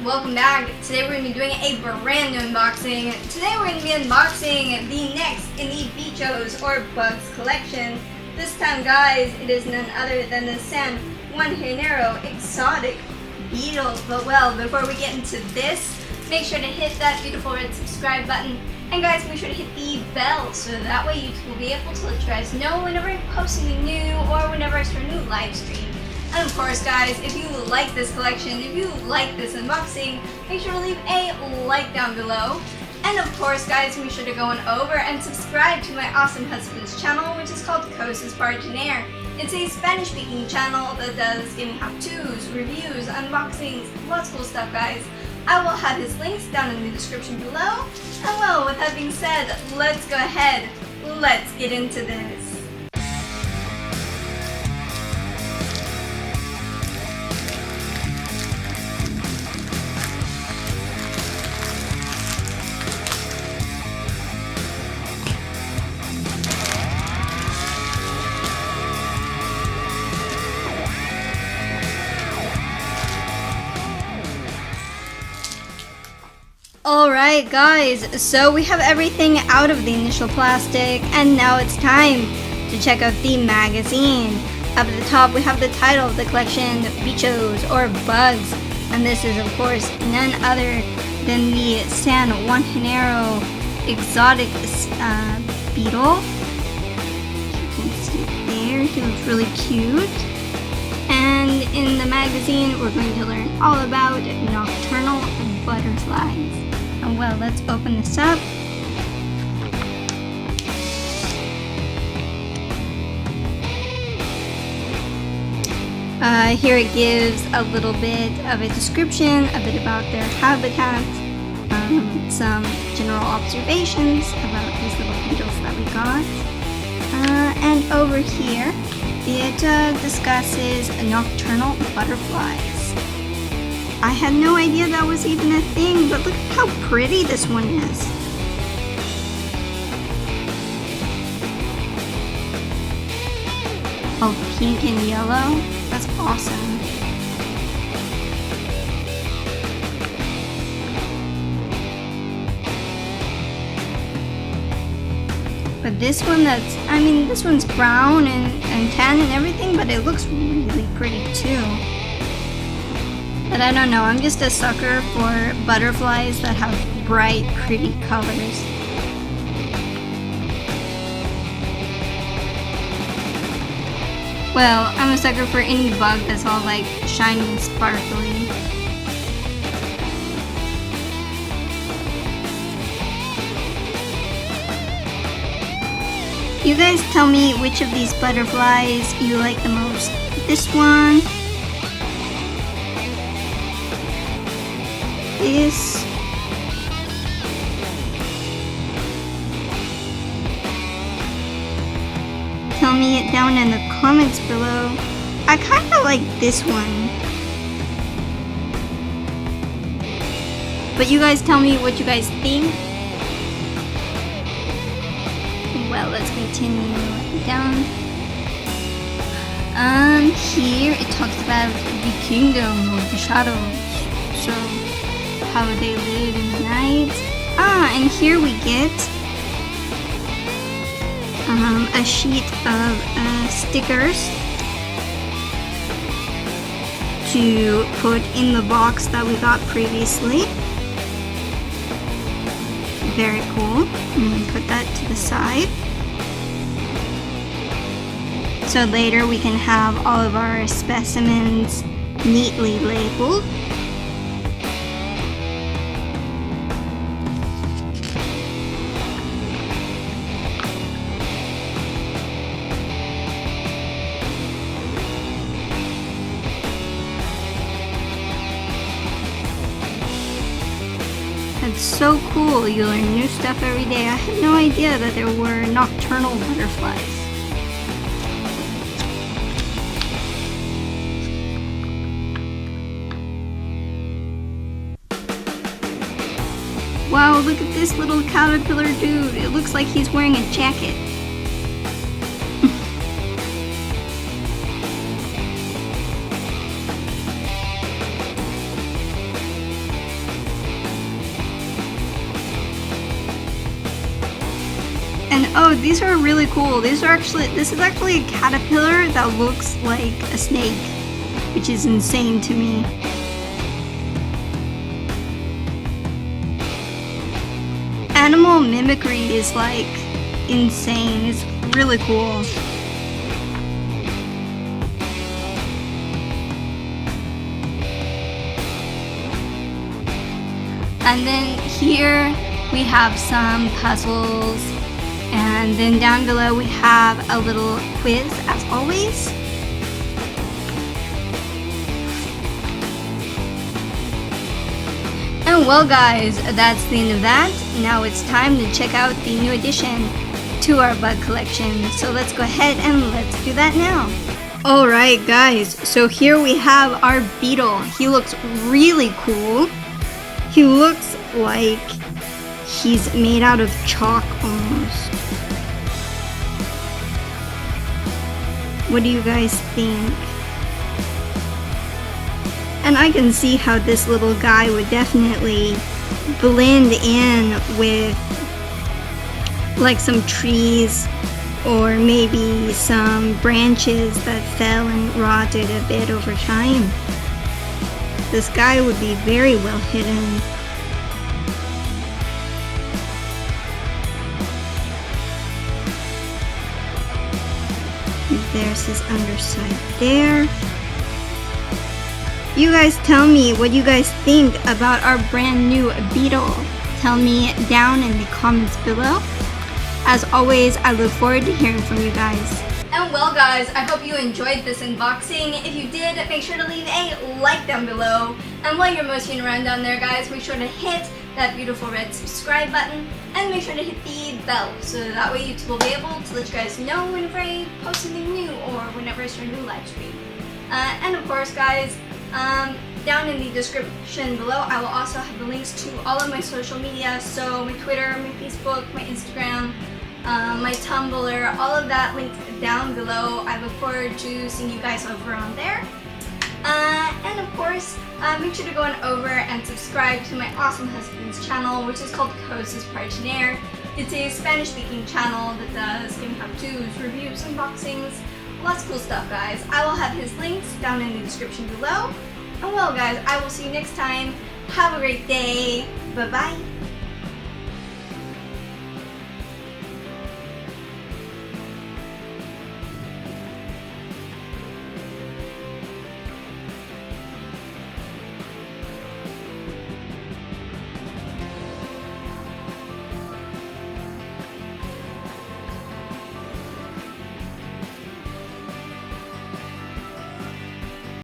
welcome back. Today we're going to be doing a brand new unboxing. Today we're going to be unboxing the next in the Bichos or Bugs collection. This time, guys, it is none other than the Sanjuanero Exotic Beetle. But well, before we get into this, make sure to hit that beautiful red subscribe button. And guys, make sure to hit the bell so that way YouTube will be able to let you guys know whenever I post something new or whenever I start a new live stream. And of course, guys, if you like this collection, if you like this unboxing, make sure to leave a like down below. And of course, guys, make sure to go on over and subscribe to my awesome husband's channel, which is called Cosas Pargenaire. It's a Spanish-speaking channel that does gaming how-tos, reviews, unboxings, lots of cool stuff, guys. I will have his links down in the description below. And well, with that being said, let's go ahead. Let's get into this. Alright guys, so we have everything out of the initial plastic and now it's time to check out the magazine. Up at the top we have the title of the collection, Bichos or Bugs, and this is of course none other than the Sanjuanero Exotic Beetle. You can see it there, he looks really cute. And in the magazine we're going to learn all about nocturnal butterflies. And well, let's open this up. Here it gives a little bit of a description, a bit about their habitat, some general observations about these little beetles that we got. And over here, it discusses nocturnal butterflies. I had no idea that was even a thing, but look at how pretty this one is. Oh, pink and yellow? That's awesome. But this one this one's brown and tan and everything, but it looks really pretty too. But I don't know, I'm just a sucker for butterflies that have bright, pretty colors. Well, I'm a sucker for any bug that's all like shiny and sparkly. You guys tell me which of these butterflies you like the most. This one, this, tell me it down in the comments below. I kind of like this one, but you guys tell me what you guys think. Well, let's continue down. Here it talks about the kingdom of the shadows, so how they live in the night. And here we get a sheet of stickers to put in the box that we got previously. Very cool. Put that to the side. So later we can have all of our specimens neatly labeled. That's so cool, you learn new stuff every day. I had no idea that there were nocturnal butterflies. Wow, look at this little caterpillar dude. It looks like he's wearing a jacket. And oh, these are really cool. This is actually a caterpillar that looks like a snake, which is insane to me. Animal mimicry is like insane. It's really cool. And then here we have some puzzles, and then down below we have a little quiz as always. And well guys, that's the end of that. Now it's time to check out the new addition to our bug collection. So let's go ahead and let's do that now. Alright guys, so here we have our beetle. He looks really cool. He looks like he's made out of chalk almost. What do you guys think? And I can see how this little guy would definitely blend in with like some trees or maybe some branches that fell and rotted a bit over time. This guy would be very well hidden. There's his underside there. You guys tell me what you guys think about our brand new beetle. Tell me down in the comments below. As always, I look forward to hearing from you guys. And well guys, I hope you enjoyed this unboxing. If you did, make sure to leave a like down below. And while you're motioning around down there guys, make sure to hit that beautiful red subscribe button and make sure to hit the bell so that way YouTube will be able to let you guys know whenever I post something new or whenever I start a new live stream. And of course guys, down in the description below I will also have the links to all of my social media, so my Twitter, my Facebook, my Instagram, my Tumblr, all of that linked down below. I look forward to seeing you guys over on there. And of course, make sure to go on over and subscribe to my awesome husband's channel, which is called Sanjuanero. It's a Spanish-speaking channel that does game how-tos, reviews, unboxings, lots of cool stuff, guys. I will have his links down in the description below. And well, guys, I will see you next time. Have a great day. Bye-bye.